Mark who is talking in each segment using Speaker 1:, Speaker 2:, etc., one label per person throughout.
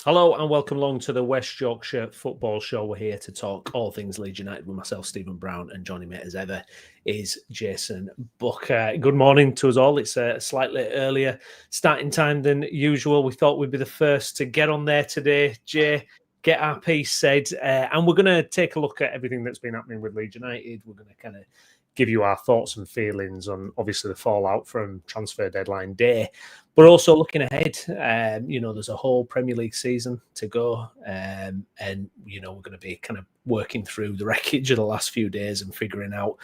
Speaker 1: Hello and welcome along to the West Yorkshire Football Show. We're here to talk all things Leeds United with myself, Stephen Brown, and joining me as ever is Jason Booker. Good morning to us all. It's a slightly earlier starting time than usual. We thought we'd be the first to get on there today. Jay, get our piece said, and we're going to take a look at everything that's been happening with Leeds United. We're going to kind of give you our thoughts and feelings on obviously the fallout from transfer deadline day. But also looking ahead, there's a whole Premier League season to go. And, we're going to be kind of working through the wreckage of the last few days and figuring out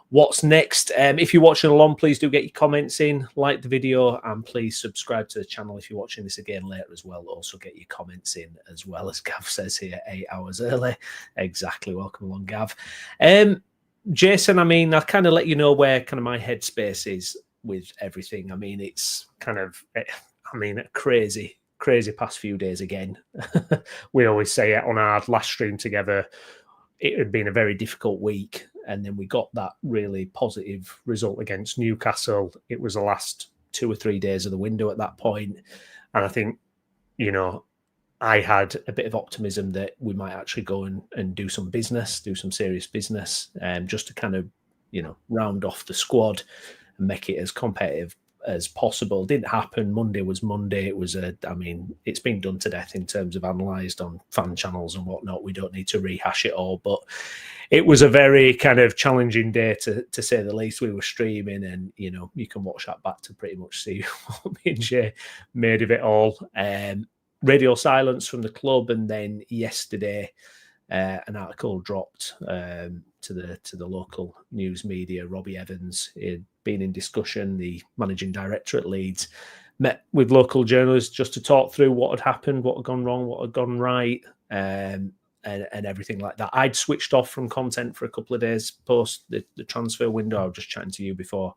Speaker 1: what's next. If you're watching along, please do get your comments in, like the video, and please subscribe to the channel if you're watching this again later as well. Also get your comments in as well, as Gav says here, 8 hours early. Exactly. Welcome along, Gav. Jason, I'll kind of let you know where kind of my headspace is with everything. It's kind of, a crazy past few days again. We always say it on our last stream together, it had been a very difficult week. And then we got that really positive result against Newcastle. It was the last 2 or 3 days of the window at that point. And I think, I had a bit of optimism that we might actually go and do some business, do some serious business, just to kind of, round off the squad and make it as competitive as possible. Didn't happen. Monday was Monday. It was it's been done to death in terms of analysed on fan channels and whatnot. We don't need to rehash it all, but it was a very kind of challenging day to say the least. We were streaming and, you can watch that back to pretty much see what me and Jay made of it all. Radio silence from the club, and then yesterday an article dropped to the local news media. Robbie Evans had been in discussion, the managing director at Leeds, met with local journalists just to talk through what had happened, what had gone wrong, what had gone right, and everything like that. I'd switched off from content for a couple of days post the transfer window. I was just chatting to you before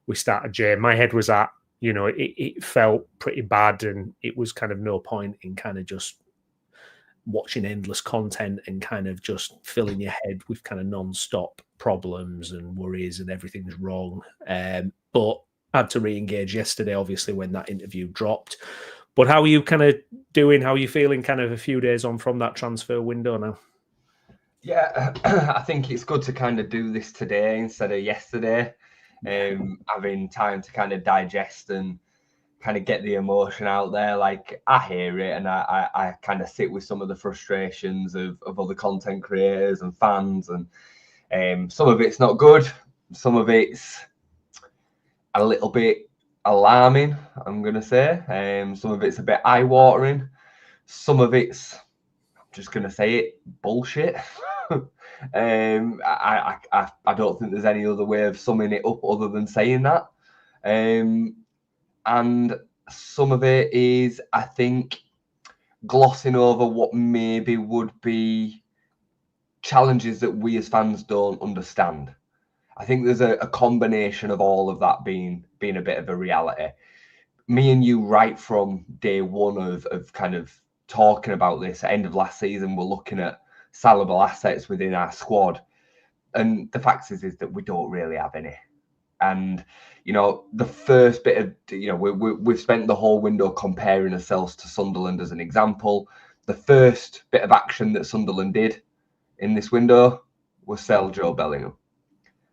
Speaker 1: we started, Jay. My head was at, it felt pretty bad, and it was kind of no point in kind of just watching endless content and kind of just filling your head with kind of non-stop problems and worries and everything's wrong. But I had to re-engage yesterday, obviously, when that interview dropped. But how are you kind of doing? How are you feeling kind of a few days on from that transfer window now?
Speaker 2: Yeah, I think it's good to kind of do this today instead of yesterday. Having time to kind of digest and kind of get the emotion out there. Like, I hear it, and I kind of sit with some of the frustrations of other content creators and fans, and some of it's not good, some of it's a little bit alarming, I'm gonna say. Some of it's a bit eye-watering, some of it's, I'm just gonna say it, bullshit. I don't think there's any other way of summing it up other than saying that. And some of it is, I think, glossing over what maybe would be challenges that we as fans don't understand. I think there's a combination of all of that being a bit of a reality. Me and you, right from day one of kind of talking about this, end of last season, we're looking at sellable assets within our squad, and the fact is that we don't really have any. And the first bit of we've spent the whole window comparing ourselves to Sunderland as an example. The first bit of action that Sunderland did in this window was sell Joe Bellingham.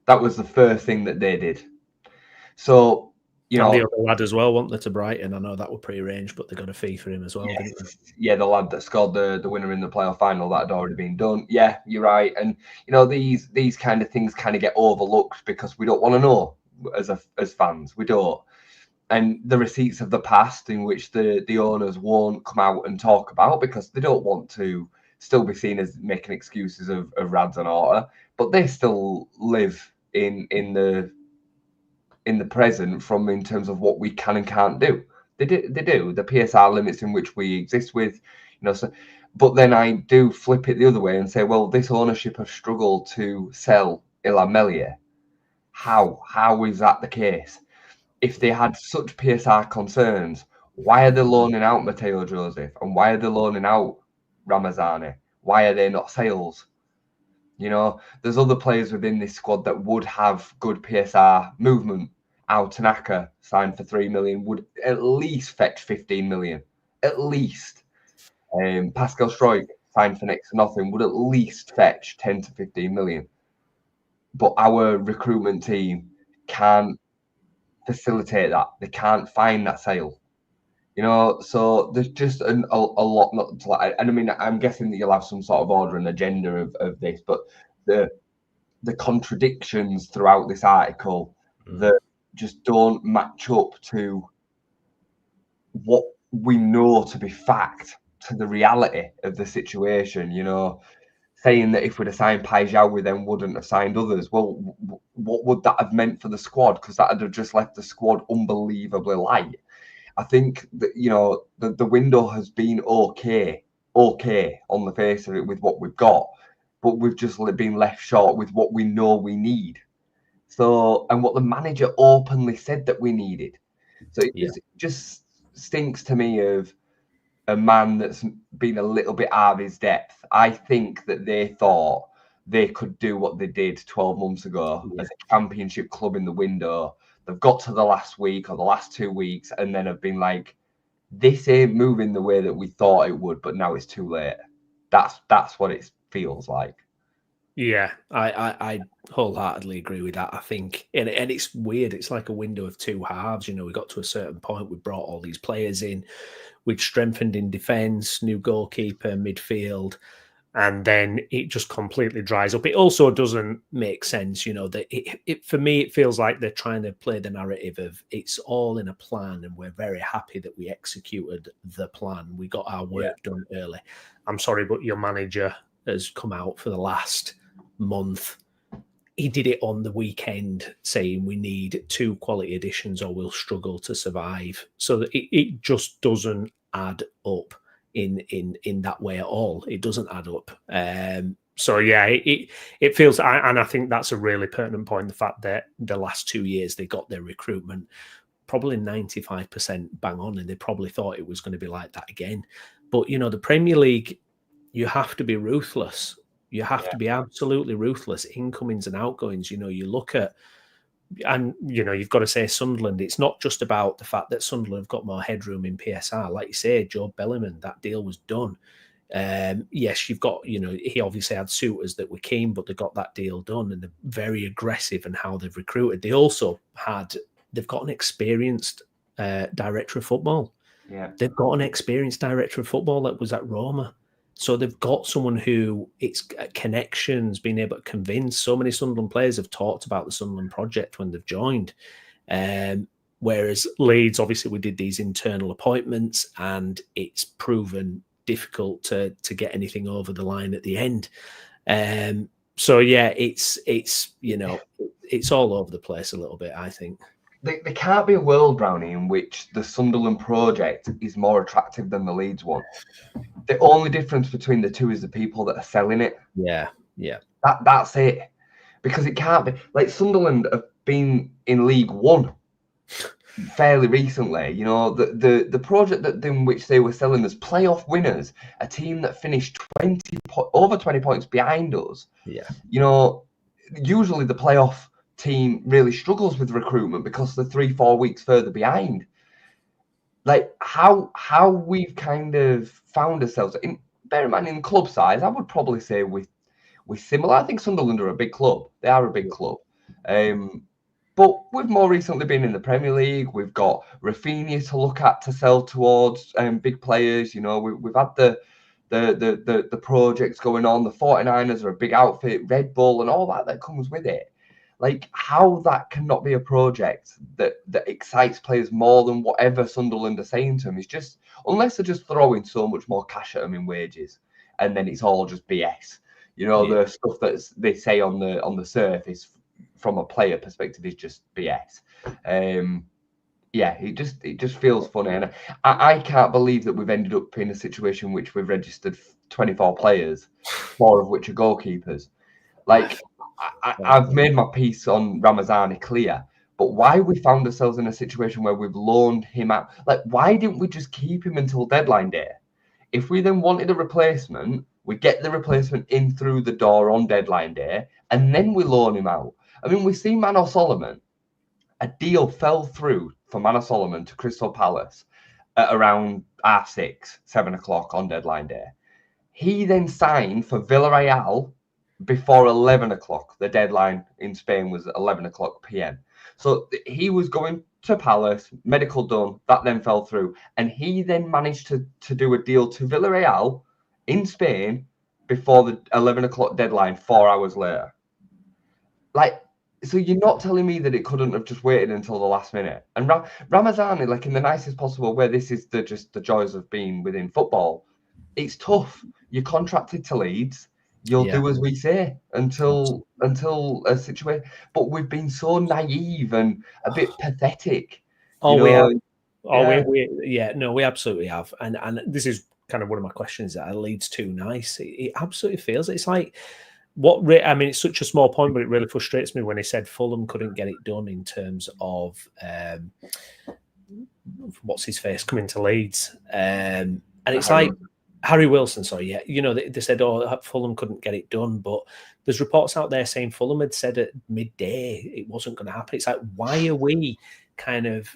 Speaker 2: That was the first thing that they did. So
Speaker 1: and the other lad as well, weren't they, to Brighton? I know that were pre-arranged, but they got a fee for him as well, didn't they?
Speaker 2: Yeah, the lad that scored the winner in the playoff final, that had already been done. Yeah, you're right. And these kind of things kind of get overlooked because we don't want to know as fans. We don't. And the receipts of the past, in which the owners won't come out and talk about because they don't want to still be seen as making excuses of Rads and Orta, but they still live in the present from in terms of what we can and can't do. They do the PSR limits in which we exist with, so, but then I do flip it the other way and say, well, this ownership have struggled to sell Illan Meslier. How is that the case? If they had such PSR concerns, why are they loaning out Mateo Joseph, and why are they loaning out Ramazani? Why are they not sales? There's other players within this squad that would have good PSR movement. Al Tanaka, signed for 3 million, would at least fetch 15 million, at least. Pascal Stroik, signed for next to nothing, would at least fetch 10 to 15 million. But our recruitment team can't facilitate that. They can't find that sale. So there's just a lot not to like. And I mean, I'm guessing that you'll have some sort of order and agenda of this, but the contradictions throughout this article that just don't match up to what we know to be fact, to the reality of the situation. Saying that if we'd have signed Pajau, we then wouldn't have signed others. Well, what would that have meant for the squad? Because that would have just left the squad unbelievably light. I think that the window has been okay on the face of it with what we've got, but we've just been left short with what we know we need. So, and what the manager openly said that we needed. So it just stinks to me of a man that's been a little bit out of his depth. I think that they thought they could do what they did 12 months ago as a championship club in the window. They've got to the last week or the last 2 weeks and then have been like, this ain't moving the way that we thought it would, but now it's too late. That's what it feels like.
Speaker 1: Yeah, I wholeheartedly agree with that. I think, and it's weird. It's like a window of two halves. We got to a certain point. We brought all these players in. We'd strengthened in defence, new goalkeeper, midfield, and then it just completely dries up. It also doesn't make sense, that it for me, it feels like they're trying to play the narrative of it's all in a plan and we're very happy that we executed the plan. We got our work done early. I'm sorry, but your manager has come out for the last month. He did it on the weekend saying we need 2 quality additions or we'll struggle to survive. So that it just doesn't add up in that way at all. It doesn't add up. So yeah, it feels, and I think that's a really pertinent point, the fact that the last 2 years they got their recruitment probably 95% bang on, and they probably thought it was going to be like that again. But the Premier League, you have to be ruthless. You have to be absolutely ruthless, incomings and outgoings. You look at, and you've got to say Sunderland, it's not just about the fact that Sunderland have got more headroom in PSR. Like you say, Joe Bellingham, that deal was done. Yes, you've got, he obviously had suitors that were keen, but they got that deal done, and they're very aggressive in how they've recruited. They've got an experienced director of football.
Speaker 2: Yeah.
Speaker 1: They've got an experienced director of football that was at Roma. So they've got someone who it's connections, being able to convince. So many Sunderland players have talked about the Sunderland project when they've joined. Whereas Leeds, obviously, we did these internal appointments and it's proven difficult to get anything over the line at the end. So yeah, it's all over the place a little bit, I think.
Speaker 2: There can't be a world, Browney, in which the Sunderland project is more attractive than the Leeds one. The only difference between the two is the people that are selling it.
Speaker 1: Yeah.
Speaker 2: That's it. Because it can't be like Sunderland have been in League One fairly recently. The project in which they were selling as playoff winners, a team that finished over 20 points behind us.
Speaker 1: Yeah.
Speaker 2: Usually the playoff team really struggles with recruitment because they're 3-4 weeks further behind. Like how we've kind of found ourselves in, bear in mind, in club size, I would probably say we're similar. I think Sunderland are a big club. They are a big club. But we've more recently been in the Premier League. We've got Rafinha to look at to sell towards big players. We've had the projects going on. The 49ers are a big outfit, Red Bull and all that comes with it. Like, how that cannot be a project that excites players more than whatever Sunderland are saying to them is just, unless they're just throwing so much more cash at them in wages, and then it's all just BS. The stuff that they say on the surface from a player perspective is just BS. It just feels funny, and I can't believe that we've ended up in a situation in which we've registered 24 players, 4 of which are goalkeepers. Like, I've made my piece on Ramazani clear, but why we found ourselves in a situation where we've loaned him out? Like, why didn't we just keep him until deadline day? If we then wanted a replacement, we get the replacement in through the door on deadline day, and then we loan him out. I mean, we've seen Manor Solomon. A deal fell through for Manor Solomon to Crystal Palace, at around 6:30, 7 o'clock on deadline day. He then signed for Villarreal before 11 o'clock. The deadline in Spain was 11 o'clock p.m. So he was going to Palace, medical done, that then fell through. And he then managed to do a deal to Villarreal in Spain before the 11 o'clock deadline, 4 hours later. Like, so you're not telling me that it couldn't have just waited until the last minute. And Ramazani, like in the nicest possible way, this is just the joys of being within football. It's tough. You're contracted to Leeds. You'll do as we say until a situation. But we've been so naive and a bit pathetic.
Speaker 1: We have. We absolutely have. And this is kind of one of my questions that Leeds too nice. It absolutely feels it's like it's such a small point, but it really frustrates me when he said Fulham couldn't get it done in terms of what's his face coming to Leeds, and it's like Harry Wilson. Sorry, yeah, they said Fulham couldn't get it done, but there's reports out there saying Fulham had said at midday it wasn't going to happen. It's like, why are we kind of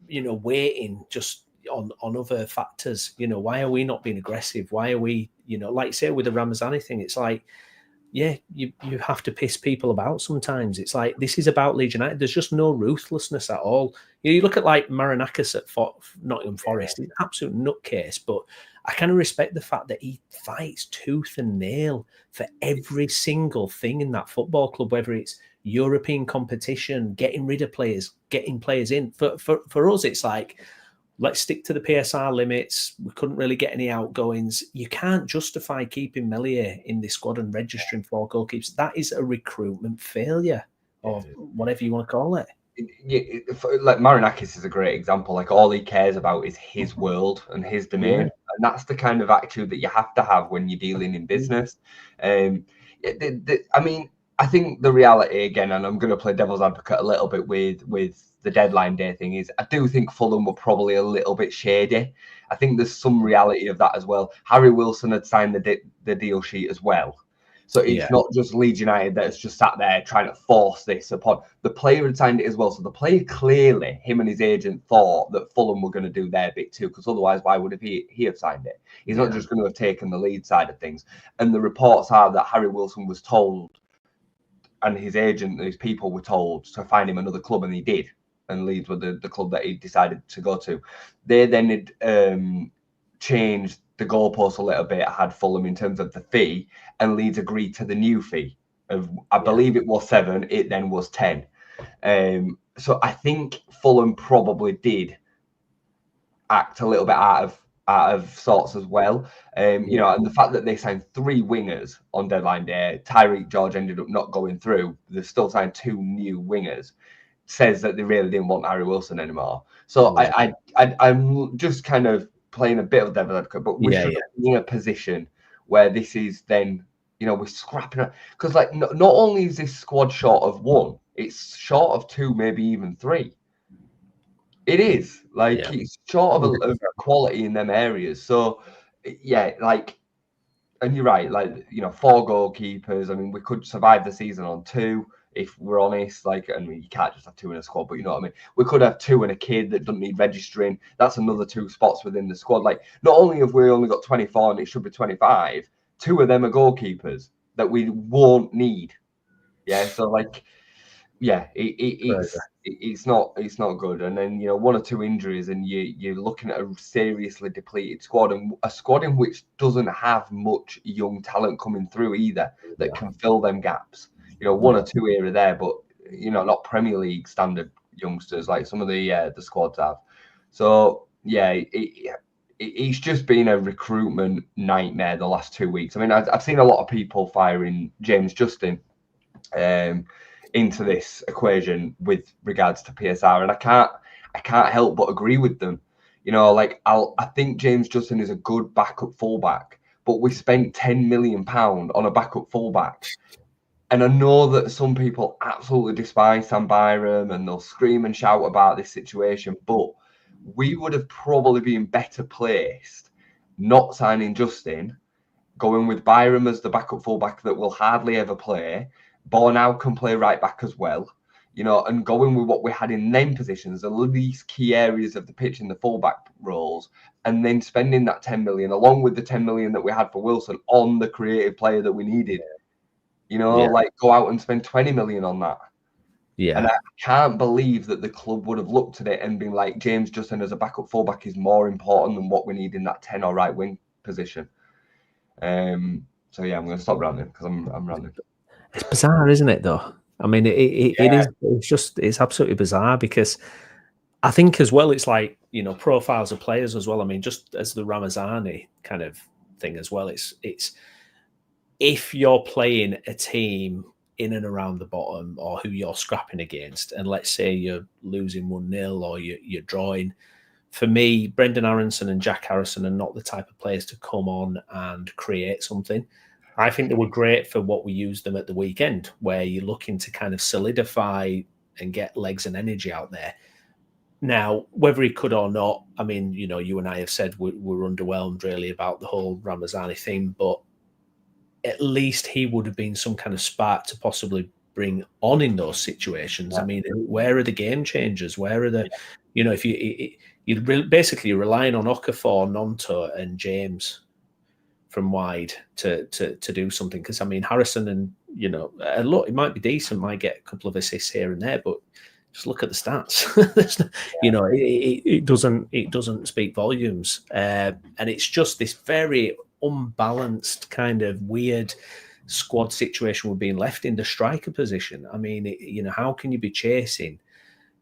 Speaker 1: waiting just on other factors? Why are we not being aggressive? Why are we like you say with the Ramazani thing? It's like, yeah, you have to piss people about sometimes. It's like, this is about Leeds United. There's just no ruthlessness at all. You look at like Marinakis at Nottingham Forest, he's an absolute nutcase, but I kind of respect the fact that he fights tooth and nail for every single thing in that football club, whether it's European competition, getting rid of players, getting players in. For us, it's like, let's stick to the PSR limits. We couldn't really get any outgoings. You can't justify keeping Melier in this squad and registering 4 goalkeepers. That is a recruitment failure, or whatever you want to call it.
Speaker 2: Like Marinakis is a great example. Like, all he cares about is his world and his domain, and that's the kind of attitude that you have to have when you're dealing in business. I mean, I think the reality, again, and I'm going to play devil's advocate a little bit with the deadline day thing, is I do think Fulham were probably a little bit shady. I think there's some reality of that as well. Harry Wilson had signed the deal sheet as well. So it's not just Leeds United that's just sat there trying to force this upon. The player had signed it as well. So the player clearly, him and his agent, thought that Fulham were going to do their bit too, because otherwise, why would he have signed it? He's not just going to have taken the lead side of things. And the reports are that Harry Wilson was told, and his agent, his people were told to find him another club, and he did. And Leeds were the club that he decided to go to. They then had changed the goalposts a little bit, had Fulham in terms of the fee, and Leeds agreed to the new fee of, I believe it was 7, it then was 10. So I think Fulham probably did act a little bit out of sorts as well. And the fact that they signed 3 wingers on deadline day, Tyreek George ended up not going through. They still signed 2 new wingers, says that they really didn't want Harry Wilson anymore. So I'm just kind of playing a bit of devil's advocate, but we should be in a position where this is then, we're scrapping it. Because like, not only is this squad short of 1, it's short of 2, maybe even 3. It is like it's short of quality in them areas. So like, and you're right, like 4 goalkeepers. I mean, we could survive the season on 2 if we're honest. Like, I mean, you can't just have 2 in a squad, but you know what I mean. We could have 2 and a kid that doesn't need registering. That's another 2 spots within the squad. Like, not only have we only got 24 and it should be 25, 2 of them are goalkeepers that we won't need. Yeah, so like, it's not good. And then 1 or 2 injuries, and you're looking at a seriously depleted squad, and a squad in which doesn't have much young talent coming through either that can fill them gaps. 1 or 2 here or there, but not Premier League standard youngsters like some of the squads have. So it's just been a recruitment nightmare the last 2 weeks. I mean, I've seen a lot of people firing James Justin into this equation with regards to PSR, and I can't help but agree with them. I think James Justin is a good backup fullback, but we spent £10 million on a backup fullback. And I know that some people absolutely despise Sam Byram and they'll scream and shout about this situation, but we would have probably been better placed not signing Justin, going with Byram as the backup fullback that will hardly ever play. Bornau can play right back as well. and going with what we had in them positions, the least key areas of the pitch in the fullback roles, and then spending that 10 million along with the 10 million that we had for Wilson on the creative player that we needed. Like go out and spend 20 million on that.
Speaker 1: Yeah.
Speaker 2: And I can't believe that the club would have looked at it and been like, James Justin as a backup fullback is more important than what we need in that 10 or right wing position. So yeah, I'm going to stop ranting because I'm ranting.
Speaker 1: It's bizarre, isn't it? Though I mean, it is. It's absolutely bizarre because I think as well, it's like profiles of players as well. I mean, just as the Ramazani kind of thing as well. It's if you're playing a team in and around the bottom or who you're scrapping against, and let's say you're losing 1-0 or you're drawing. For me, Brendan Aronson and Jack Harrison are not the type of players to come on and create something. I think they were great for what we used them at the weekend, where you're looking to kind of solidify and get legs and energy out there. Now, whether he could or not, I mean, you and I have said we're underwhelmed really about the whole Ramazani thing, but at least he would have been some kind of spark to possibly bring on in those situations. I mean, where are the game changers? Where are the, if you're basically relying on Okafor, Nonto, and James from wide to do something. Because I mean, Harrison and look, it might be decent, might get a couple of assists here and there, but just look at the stats. It doesn't speak volumes, and it's just this very unbalanced kind of weird squad situation we're being left in the striker position. I mean, how can you be chasing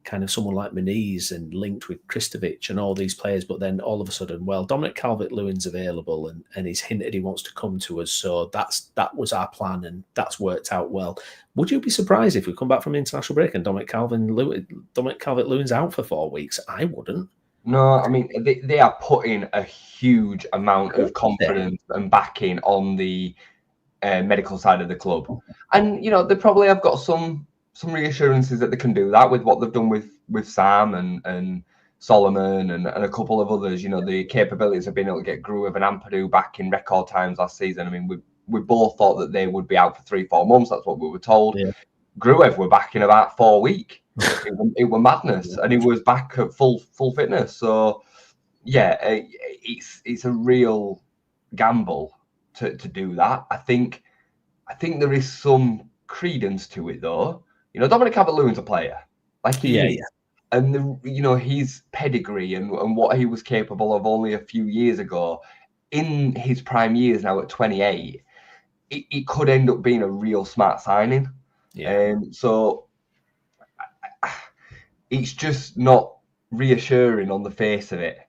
Speaker 1: kind of someone like Muniz and linked with Kristovic and all these players, but then all of a sudden, well, Dominic Calvert-Lewin's available and he's hinted he wants to come to us, so that was our plan and that's worked out well. Would you be surprised if we come back from international break and Dominic Calvert-Lewin's out for 4 weeks? I wouldn't.
Speaker 2: No, I mean, they are putting a huge amount of confidence and backing on the medical side of the club. And, they probably have got some reassurances that they can do that with what they've done with Sam and Solomon and a couple of others. The capabilities of being able to get Gruev and Ampadu back in record times last season. I mean, we both thought that they would be out for 3-4 months. That's what we were told. Yeah. Gruev were back in about 4 weeks. It was madness, and he was back at full fitness. So, yeah, it's a real gamble to do that. I think there is some credence to it, though. Dominic Calvert-Lewin's a player, like he is. And his pedigree and what he was capable of only a few years ago, in his prime years now at 28, it could end up being a real smart signing. Yeah. So it's just not reassuring on the face of it.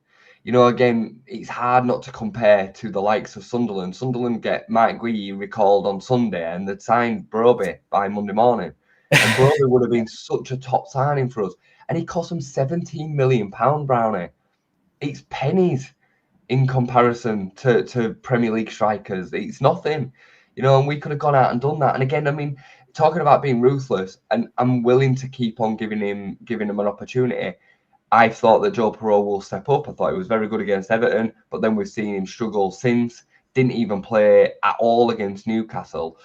Speaker 2: Again, it's hard not to compare to the likes of Sunderland. Sunderland get Mike Guigui recalled on Sunday and they'd signed Broby by Monday morning. And Broby would have been such a top signing for us. And he cost them £17 million, Browney. It's pennies in comparison to Premier League strikers. It's nothing, and we could have gone out and done that. And again, I mean, talking about being ruthless, and I'm willing to keep on giving him an opportunity. I thought that Joe Perreault will step up. I thought he was very good against Everton, but then we've seen him struggle since. Didn't even play at all against Newcastle.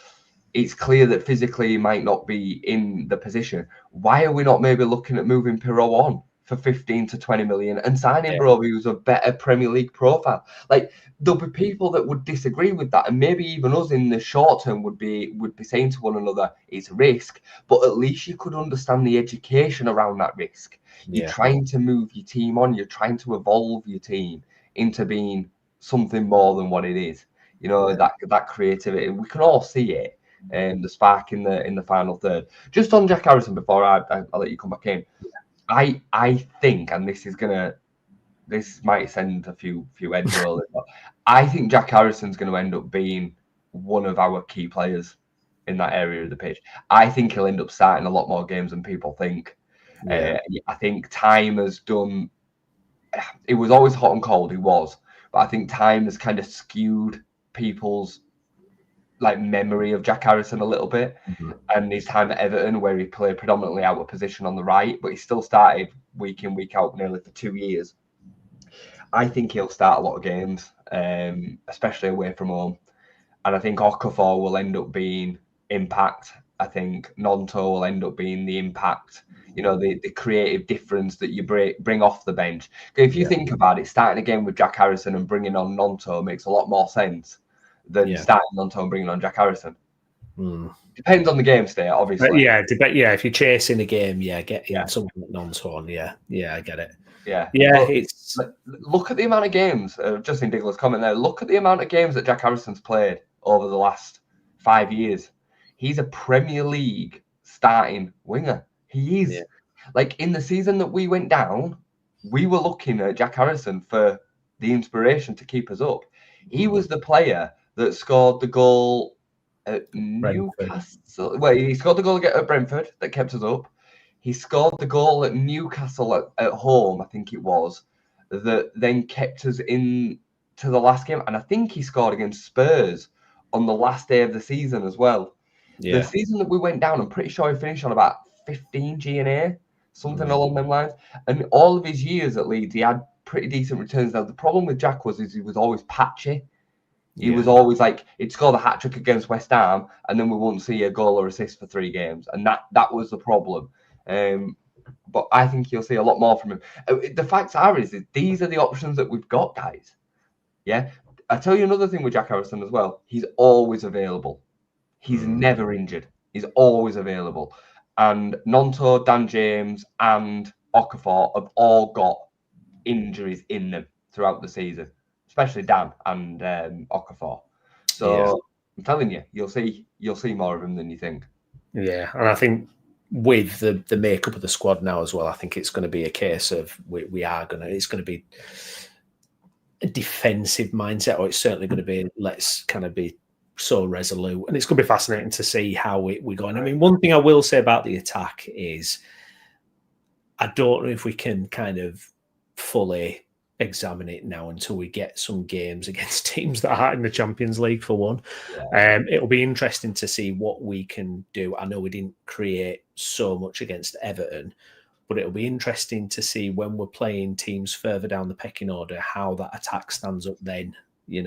Speaker 2: It's clear that physically he might not be in the position. Why are we not maybe looking at moving Perreault on for 15 to 20 million and signing Broby, who's a better Premier League profile? Like, there'll be people that would disagree with that, and maybe even us in the short term would be saying to one another, it's a risk, but at least you could understand the education around that risk. You're trying to move your team on, you're trying to evolve your team into being something more than what it is. That creativity, we can all see it. The spark in the final third. Just on Jack Harrison before I'll let you come back in. I think, and this might send a few heads rolling, but I think Jack Harrison's going to end up being one of our key players in that area of the pitch. I think he'll end up starting a lot more games than people think. I think time has done. It was always hot and cold. He was, but I think time has kind of skewed people's memory of Jack Harrison a little bit, and his time at Everton, where he played predominantly out of position on the right, but he still started week in, week out nearly for 2 years. I think he'll start a lot of games, especially away from home, and I think Okafor will end up being impact I think Nonto will end up being the impact, the creative difference that you bring off the bench. If you think about it, starting again with Jack Harrison and bringing on Nonto makes a lot more sense than starting Nonto and bringing on Jack Harrison. Depends on the game state, obviously.
Speaker 1: If you're chasing a game, get in someone like Nonto on. I get it.
Speaker 2: Yeah.
Speaker 1: It's
Speaker 2: look at the amount of games. Justin Digler's comment there. Look at the amount of games that Jack Harrison's played over the last 5 years. He's a Premier League starting winger. He is. Like in the season that we went down, we were looking at Jack Harrison for the inspiration to keep us up. He was the player that scored the goal at Newcastle. Well, he scored the goal at Brentford that kept us up. He scored the goal at Newcastle at home, I think it was, that then kept us in to the last game. And I think he scored against Spurs on the last day of the season as well. The season that we went down, I'm pretty sure he finished on about 15 GNA, something along them lines. And all of his years at Leeds, he had pretty decent returns. Now, the problem with Jack was he was always patchy. He was always like, he'd score the hat-trick against West Ham, and then we wouldn't see a goal or assist for 3 games. And that was the problem. But I think you'll see a lot more from him. The facts are is these are the options that we've got, guys. Yeah. I tell you another thing with Jack Harrison as well. He's always available. He's never injured. He's always available. And Nonto, Dan James, and Okafor have all got injuries in them throughout the season, especially Dan and Okafor. So I'm telling you, you'll see more of him than you think.
Speaker 1: Yeah, and I think with the makeup of the squad now as well, I think it's going to be a case of it's going to be a defensive mindset, or it's certainly going to be let's kind of be so resolute, and it's going to be fascinating to see how we're going. I mean, one thing I will say about the attack is I don't know if we can kind of fully examine it now until we get some games against teams that are in the Champions League for one. It'll be interesting to see what we can do. I know we didn't create so much against Everton, but it'll be interesting to see when we're playing teams further down the pecking order how that attack stands up then. We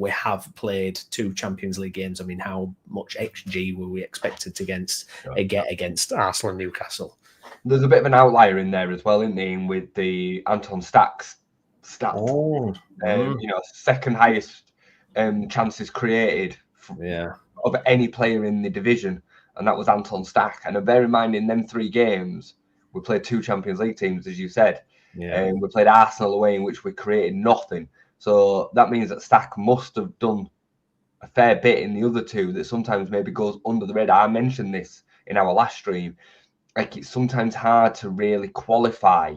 Speaker 1: have played 2 Champions League games. I mean, how much XG were we expected to get against Arsenal and Newcastle?
Speaker 2: There's a bit of an outlier in there as well, isn't there, with the Anton Stacks stat. Second highest chances created of any player in the division, and that was Anton Stack. And bear in mind, in them 3 games, we played 2 Champions League teams, as you said. We played Arsenal away, in which we created nothing. So that means that Stack must have done a fair bit in the other 2 that sometimes maybe goes under the radar. I mentioned this in our last stream. Like, it's sometimes hard to really qualify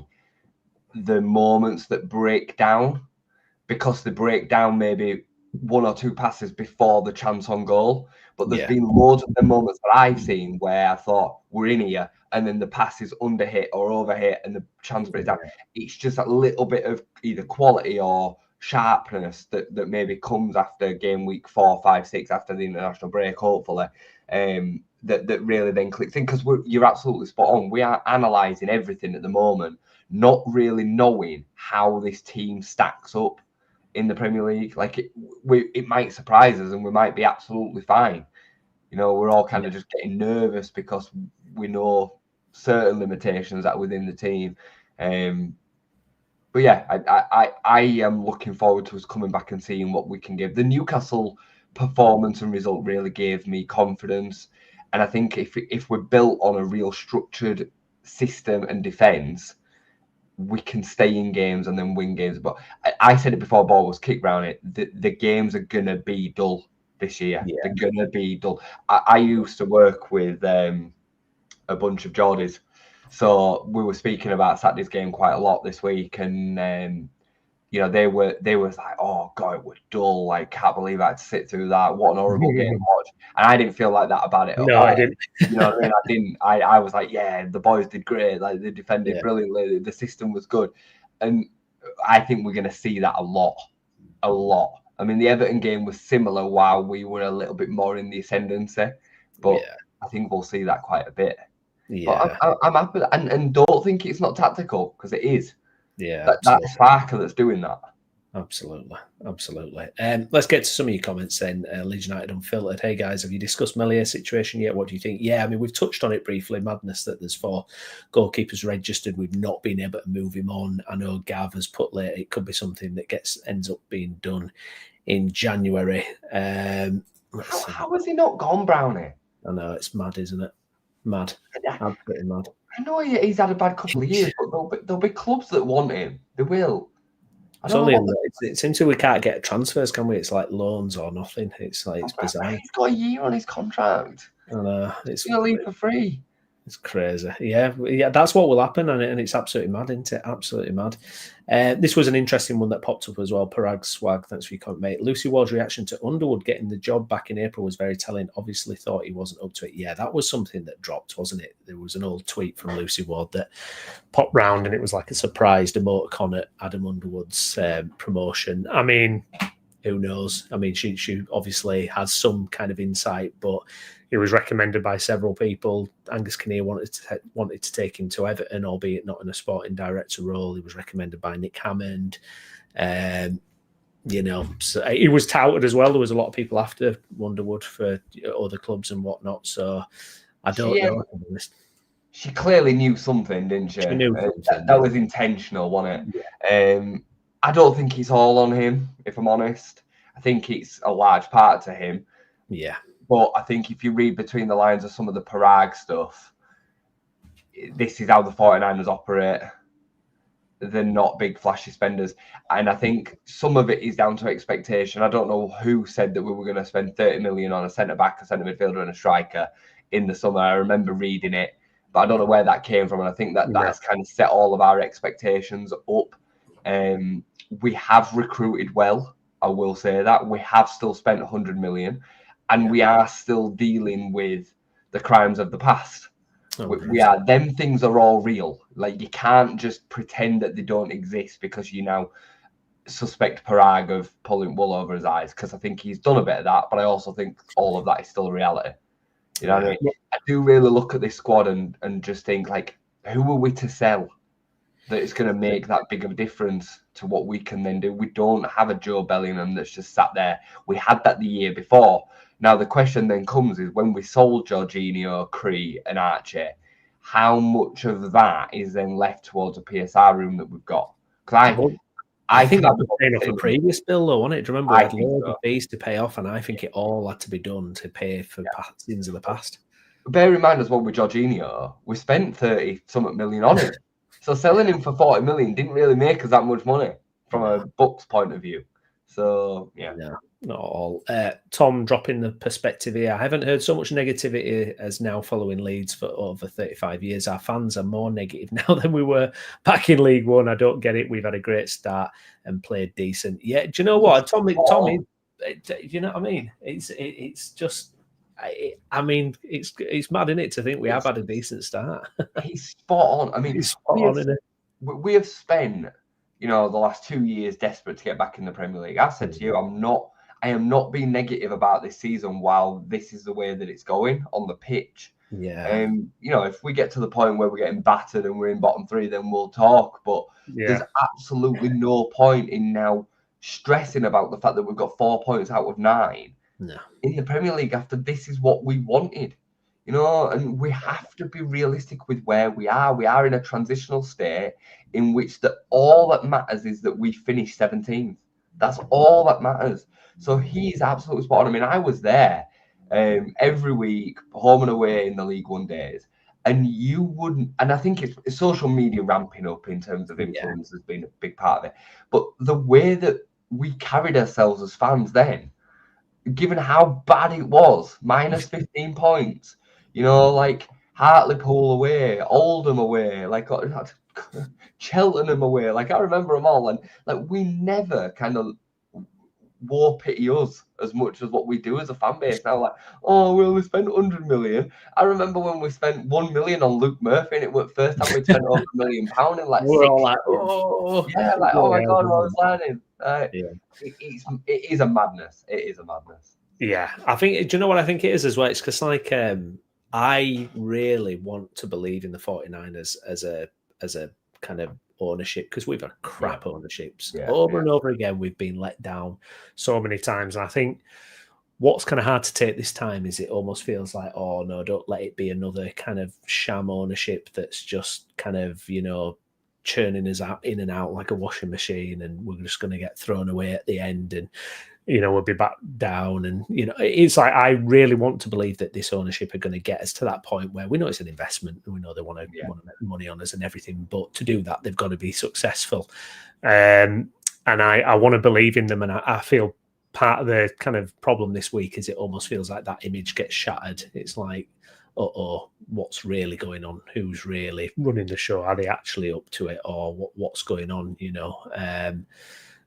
Speaker 2: the moments that break down, because they break down maybe 1 or 2 passes before the chance on goal. But there's been loads of the moments that I've seen where I thought we're in here, and then the pass is under hit or over hit, and the chance breaks down. It's just a little bit of either quality or sharpness that maybe comes after game week 4, 5, 6, after the international break, hopefully. That really then clicks in, because you're absolutely spot on. We are analysing everything at the moment, not really knowing how this team stacks up in the Premier League. Like, it might surprise us, and we might be absolutely fine. We're all kind of just getting nervous because we know certain limitations that are within the team. But yeah, I am looking forward to us coming back and seeing what we can give. The Newcastle performance and result really gave me confidence. And I think if we're built on a real structured system and defence, we can stay in games and then win games. But I said it before ball was kicked round it. The games are going to be dull this year. They're going to be dull. I used to work with a bunch of Geordies. So we were speaking about Saturday's game quite a lot this week. And, they were like, oh, God, it was dull. Like, can't believe I had to sit through that. What an horrible game to watch. And I didn't feel like that about it at all.
Speaker 1: I didn't.
Speaker 2: You know what I mean? I didn't. I was like, yeah, the boys did great. Like, they defended brilliantly. The system was good. And I think we're going to see that a lot. I mean, the Everton game was similar while we were a little bit more in the ascendancy. But I think we'll see that quite a bit.
Speaker 1: Yeah.
Speaker 2: But I'm happy. And don't think it's not tactical, because it is.
Speaker 1: Yeah.
Speaker 2: That's Parker that's doing that.
Speaker 1: Absolutely. Let's get to some of your comments then. Leeds United Unfiltered. Hey guys, have you discussed Melior's situation yet? What do you think? Yeah, I mean, we've touched on it briefly. Madness that there's 4 goalkeepers registered. We've not been able to move him on. I know Gav has put late. It could be something that ends up being done in January.
Speaker 2: How has he not gone, Browney?
Speaker 1: I know, it's mad, isn't it? Mad. Absolutely mad.
Speaker 2: I know he's had a bad couple of years, but there'll be clubs that want him. They will.
Speaker 1: It's until we can't get transfers, can we? It's like loans or nothing. It's bizarre.
Speaker 2: He's got a year on his contract.
Speaker 1: I know. It's
Speaker 2: going to leave for free.
Speaker 1: It's crazy. Yeah, that's what will happen, and it's absolutely mad, isn't it? Absolutely mad. This was an interesting one that popped up as well. Parag Swag, thanks for your comment, mate. Lucy Ward's reaction to Underwood getting the job back in April was very telling. Obviously thought he wasn't up to it. Yeah, that was something that dropped, wasn't it? There was an old tweet from Lucy Ward that popped round, and it was like a surprised emoticon at Adam Underwood's promotion. I mean, who knows? I mean, she obviously has some kind of insight, but he was recommended by several people. Angus Kinnear wanted to take him to Everton, albeit not in a sporting director role. He was recommended by Nick Hammond. So he was touted as well. There was a lot of people after Underwood for other clubs and whatnot. So I don't know.
Speaker 2: She clearly knew something, didn't she?
Speaker 1: She knew something.
Speaker 2: That was intentional, wasn't it? Yeah. I don't think it's all on him, if I'm honest. I think it's a large part to him.
Speaker 1: Yeah.
Speaker 2: But I think if you read between the lines of some of the Parag stuff, this is how the 49ers operate. They're not big flashy spenders. And I think some of it is down to expectation. I don't know who said that we were going to spend 30 million on a centre-back, a centre midfielder and a striker in the summer. I remember reading it, but I don't know where that came from. And I think that's kind of set all of our expectations up. We have recruited well. I will say that. We have still spent 100 million. And we are still dealing with the crimes of the past. Them things are all real. Like, you can't just pretend that they don't exist because you now suspect Parag of pulling wool over his eyes, because I think he's done a bit of that, but I also think all of that is still a reality. You know what I mean? I do really look at this squad and just think, like, who are we to sell that it's going to make that big of a difference to what we can then do? We don't have a Joe Bellingham that's just sat there. We had that the year before. Now, the question then comes is, when we sold Jorginho, Cree and Archie, how much of that is then left towards a PSR room that we've got? Because I think that was
Speaker 1: paying off the previous bill, though, wasn't it? Do you remember we had loads of fees to pay off, and I think it all had to be done to pay for sins of the past.
Speaker 2: Bear in mind as well with Jorginho, we spent 30-something million on it. So selling him for 40 million didn't really make us that much money from a Bucks point of view. So, yeah.
Speaker 1: No, not all. Tom dropping the perspective here. I haven't heard so much negativity as now following Leeds for over 35 years. Our fans are more negative now than we were back in League One. I don't get it. We've had a great start and played decent. Yeah, do you know what? Tommy, you know what I mean? It's just... I mean, it's mad, isn't it, to think we have had a decent start.
Speaker 2: He's spot on. I mean,
Speaker 1: he's spot on, isn't it?
Speaker 2: We have spent, the last 2 years desperate to get back in the Premier League. I said to you, I am not being negative about this season while this is the way that it's going on the pitch.
Speaker 1: Yeah.
Speaker 2: If we get to the point where we're getting battered and we're in bottom 3, then we'll talk. But there's absolutely no point in now stressing about the fact that we've got 4 points out of 9.
Speaker 1: No.
Speaker 2: In the Premier League after this is what we wanted, and we have to be realistic with where we are. We are in a transitional state in which all that matters is that we finish 17th. That's all that matters. So he's absolutely spot on. I mean, I was there every week, home and away in the League One days, and you wouldn't. And I think it's social media ramping up in terms of influence has been a big part of it. But the way that we carried ourselves as fans then, given how bad it was, minus 15 points, like Hartlepool away, Oldham away, like Cheltenham away, like I remember them all, and like we never kind of war pity us as much as what we do as a fan base now. Like, oh, we only spent 100 million. I remember when we spent 1 million on Luke Murphy, and it was the first time we spent over £1 million in like
Speaker 1: we're
Speaker 2: 6
Speaker 1: all like,
Speaker 2: oh my god, what was learning? It is a madness. It is a madness.
Speaker 1: Yeah, I think. Do you know what I think it is as well? It's because I really want to believe in the 49ers as a kind of ownership, because we've had crap ownerships
Speaker 2: Yeah,
Speaker 1: over and over again. We've been let down so many times. And I think what's kind of hard to take this time is it almost feels like, oh no, don't let it be another kind of sham ownership that's just kind of, churning us out in and out like a washing machine, and we're just going to get thrown away at the end, and we'll be back down. And it's like, I really want to believe that this ownership are going to get us to that point where we know it's an investment and we know they want to make money on us and everything, but to do that they've got to be successful. And I want to believe in them, and I feel part of the kind of problem this week is it almost feels like that image gets shattered. It's like, what's really going on? Who's really running the show? Are they actually up to it, or what's going on?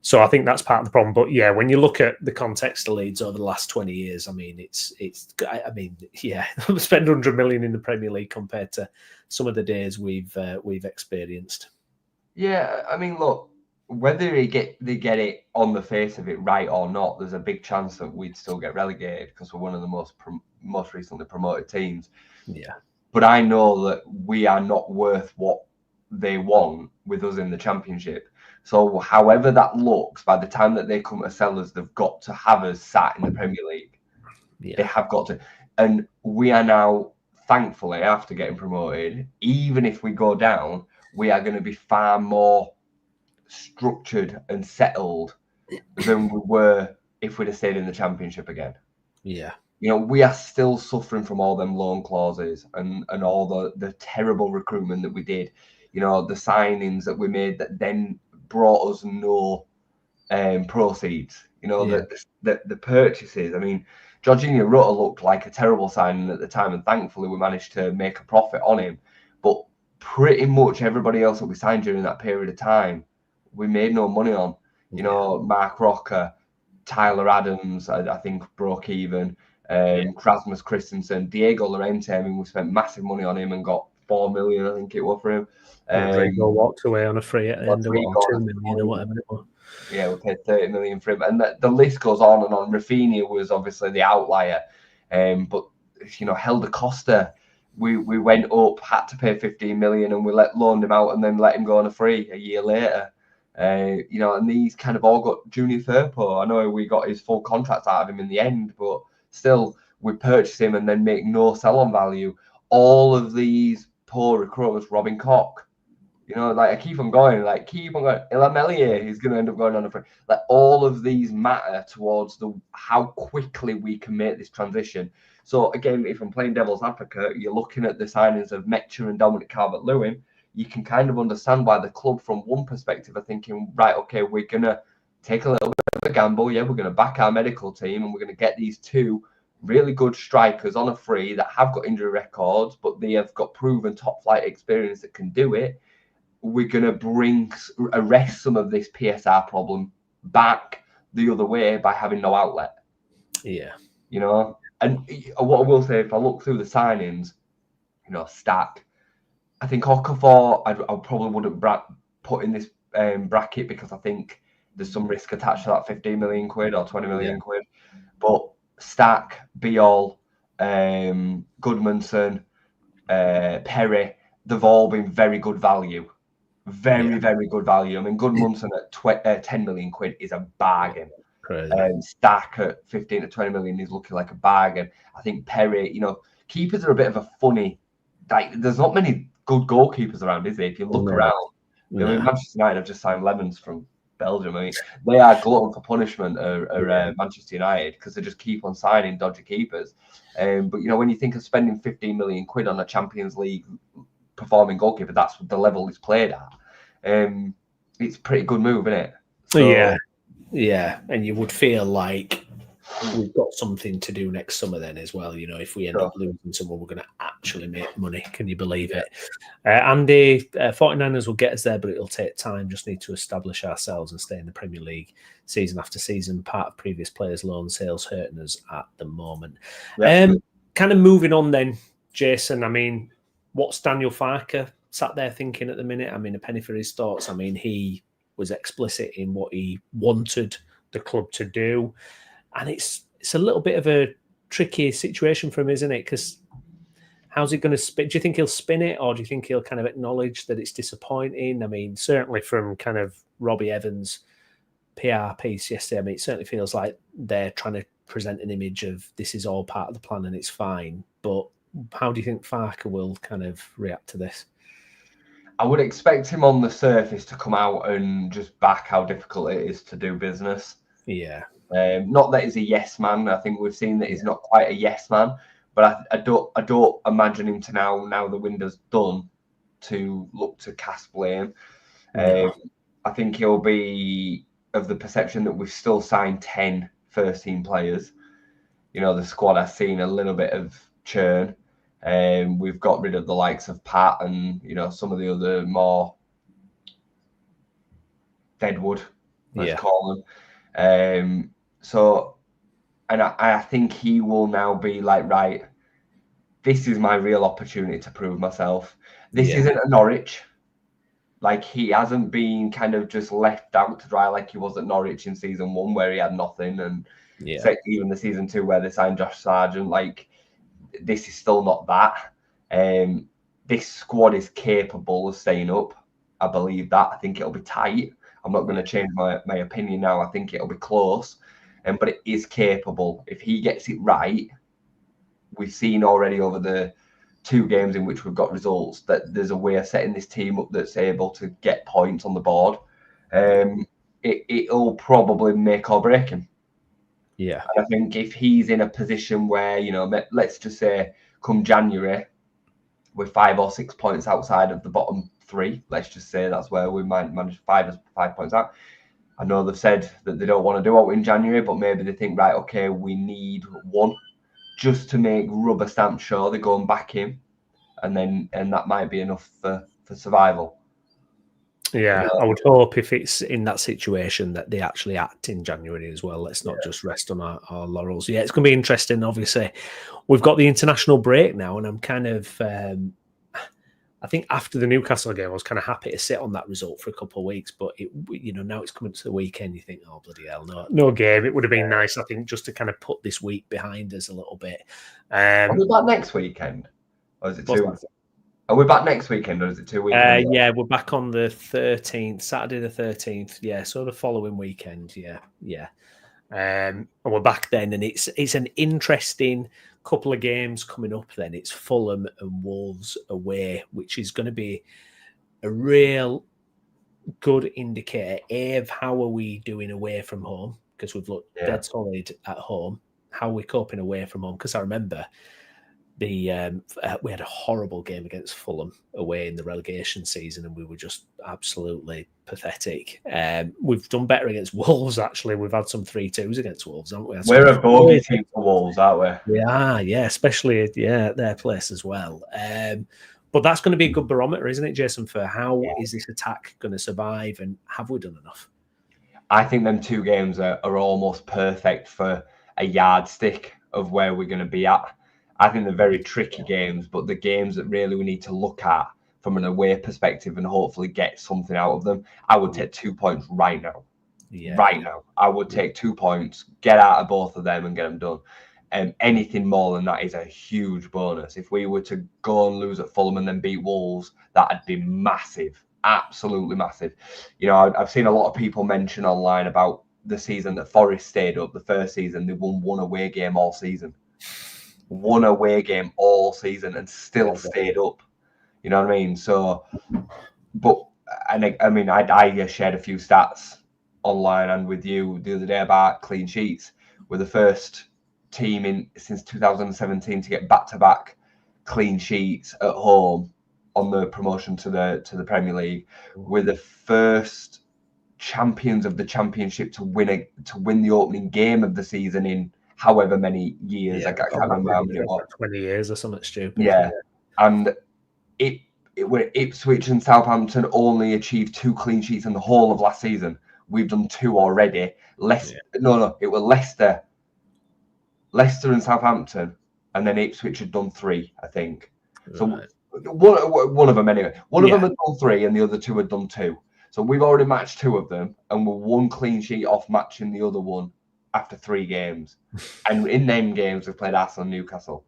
Speaker 1: So I think that's part of the problem. But yeah, when you look at the context of Leeds over the last 20 years, I mean, spend 100 million in the Premier League compared to some of the days we've experienced.
Speaker 2: Yeah, I mean, look, whether they get it on the face of it right or not, there's a big chance that we'd still get relegated because we're one of the most recently promoted teams.
Speaker 1: Yeah.
Speaker 2: But I know that we are not worth what they want with us in the Championship. So however that looks, by the time that they come to sell us, they've got to have us sat in the Premier League. Yeah. They have got to. And we are now, thankfully, after getting promoted, even if we go down, we are going to be far more structured and settled than we were if we'd have stayed in the Championship again.
Speaker 1: Yeah.
Speaker 2: We are still suffering from all them loan clauses and all the terrible recruitment that we did. The signings that we made that then brought us no proceeds. The purchases. I mean, Jorginho Rutter looked like a terrible signing at the time, and thankfully we managed to make a profit on him. But pretty much everybody else that we signed during that period of time, we made no money on. Mark Rocker, Tyler Adams, I think broke even. Rasmus Christensen, Diego Llorente. I mean, we spent massive money on him and got 4 million, I think it was, for him.
Speaker 1: Rodrigo walked away on a free at the end of 2 million or whatever it was.
Speaker 2: Yeah, we paid 30 million for him, and the list goes on and on. Rafinha was obviously the outlier, but Helder Costa, we went up, had to pay 15 million, and we loaned him out and then let him go on a free a year later. And these kind of all got Junior Firpo. I know we got his full contract out of him in the end, but still, we purchase him and then make no sell-on value. All of these poor recruiters, Robin Koch, I keep on going. Ilham Melier, he's going to end up going on a free. All of these matter towards how quickly we can make this transition. So again, if I'm playing devil's advocate, you're looking at the signings of Mecca and Dominic Calvert-Lewin. You can kind of understand why the club, from one perspective, are thinking, right, okay, we're going to take a little bit of a gamble. Yeah, we're going to back our medical team and we're going to get these two really good strikers on a free that have got injury records, but they have got proven top flight experience that can do it. We're going to arrest some of this PSR problem back the other way by having no outlet.
Speaker 1: Yeah.
Speaker 2: And what I will say, if I look through the signings, Stack, I think Okafor, I probably wouldn't put in this bracket because I think there's some risk attached to that 15 million quid or 20 million quid. But Stack, Biol, Goodmanson, Perry, they've all been very good value. Very good value. I mean, Goodmanson at 10 million quid is a bargain. Stack at 15 to 20 million is looking like a bargain. I think Perry, keepers are a bit of a funny, there's not many good goalkeepers around, is there? If you look around, Manchester United have just signed Lemons from Belgium. I mean, they are glutton for punishment, Manchester United, because they just keep on signing dodgy keepers. But when you think of spending 15 million quid on a Champions League performing goalkeeper, that's the level he's played at. It's a pretty good move, isn't it?
Speaker 1: So, yeah, and you would feel like we've got something to do next summer then as well. If we end up losing someone, we're going to actually make money. Can you believe it? Andy, 49ers will get us there, but it'll take time. Just need to establish ourselves and stay in the Premier League season after season. Part of previous players' loan sales hurting us at the moment. Kind of moving on then, Jason. I mean, what's Daniel Farke sat there thinking at the minute? I mean, a penny for his thoughts. I mean, he was explicit in what he wanted the club to do. And it's a little bit of a tricky situation for him, isn't it? Because how's he going to spin? Do you think he'll spin it, or do you think he'll kind of acknowledge that it's disappointing? I mean, certainly from kind of Robbie Evans' PR piece yesterday, I mean, it certainly feels like they're trying to present an image of this is all part of the plan and it's fine. But how do you think Farke will kind of react to this?
Speaker 2: I would expect him on the surface to come out and just back how difficult it is to do business.
Speaker 1: Yeah.
Speaker 2: Not that he's a yes man. I think we've seen that he's not quite a yes man, but I don't imagine him to now the window's done to look to cast blame.
Speaker 1: No.
Speaker 2: I think he'll be of the perception that we've still signed 10 first team players. You know, the squad has seen a little bit of churn. We've got rid of the likes of Pat and, you know, some of the other more deadwood, let's call them. And I think he will now be like, right, this is my real opportunity to prove myself. This isn't a Norwich. Like, he hasn't been kind of just left out to dry like he was at Norwich in season 1 where he had nothing, and even the season 2 where they signed Josh Sargent. Like, this is still not that. This squad is capable of staying up. I believe that. I think it'll be tight. I'm not going to change my opinion now. I think it'll be close, but it is capable. If he gets it right, we've seen already over the 2 games in which we've got results that there's a way of setting this team up that's able to get points on the board. It'll probably make or break him.
Speaker 1: Yeah.
Speaker 2: And I think if he's in a position where, you know, let's just say come January, we're 5 or 6 points outside of the bottom 3. Let's just say that's where we might manage 5 points out. I know they've said that they don't want to do it in January, but maybe they think, right, okay, we need 1 just to make rubber stamp sure they're going back in, and that might be enough for survival.
Speaker 1: Yeah, you know? I would hope if it's in that situation that they actually act in January as well. Let's not just rest on our laurels. Yeah, it's going to be interesting. Obviously, we've got the international break now, and I'm kind of, I think after the Newcastle game, I was kind of happy to sit on that result for a couple of weeks. But now it's coming to the weekend. You think, oh bloody hell, no game. It would have been nice, I think, just to kind of put this week behind us a little bit.
Speaker 2: Are we back next weekend, or is it 2 weeks? Are we back next weekend, or is it 2 weekends?
Speaker 1: Yeah, we're back on the 13th, Saturday the 13th. Yeah, so the following weekend. Yeah. And we're back then, and it's an interesting couple of games coming up. Then it's Fulham and Wolves away, which is going to be a real good indicator of how are we doing away from home, because we've looked dead solid at home. How are we coping away from home? Because I remember we had a horrible game against Fulham away in the relegation season, and we were just absolutely pathetic. We've done better against Wolves, actually. We've had some 3-2s against Wolves, haven't we?
Speaker 2: We're a bogey team for Wolves, aren't we?
Speaker 1: We are, especially at their place as well. But that's going to be a good barometer, isn't it, Jason, for how is this attack going to survive, and have we done enough?
Speaker 2: I think them 2 games are almost perfect for a yardstick of where we're going to be at. I think they're very tricky games, but the games that really we need to look at from an away perspective and hopefully get something out of them. I would take 2 points right now. Right now. I would take 2 points, get out of both of them and get them done. And anything more than that is a huge bonus. If we were to go and lose at Fulham and then beat Wolves, that'd be massive. Absolutely massive. You know, I've seen a lot of people mention online about the season that Forest stayed up. The first season, they won 1 away game all season. 1 away game all season and still stayed up. You know what I mean? So, I shared a few stats online and with you the other day about clean sheets. We're the first team since 2017 to get back-to-back clean sheets at home on the promotion to the Premier League. We're the first champions of the Championship to win the opening game of the season in however many years. I can't remember how many it was.
Speaker 1: 20 years or something stupid.
Speaker 2: Yeah. And where Ipswich and Southampton only achieved 2 clean sheets in the whole of last season. We've done 2 already. It was Leicester and Southampton, and then Ipswich had done 3, I think. Right. So one of them anyway. One of them had done 3, and the other 2 had done 2. So we've already matched 2 of them, and we're 1 clean sheet off matching the other one after 3 games. And in them games, we've played Arsenal and Newcastle.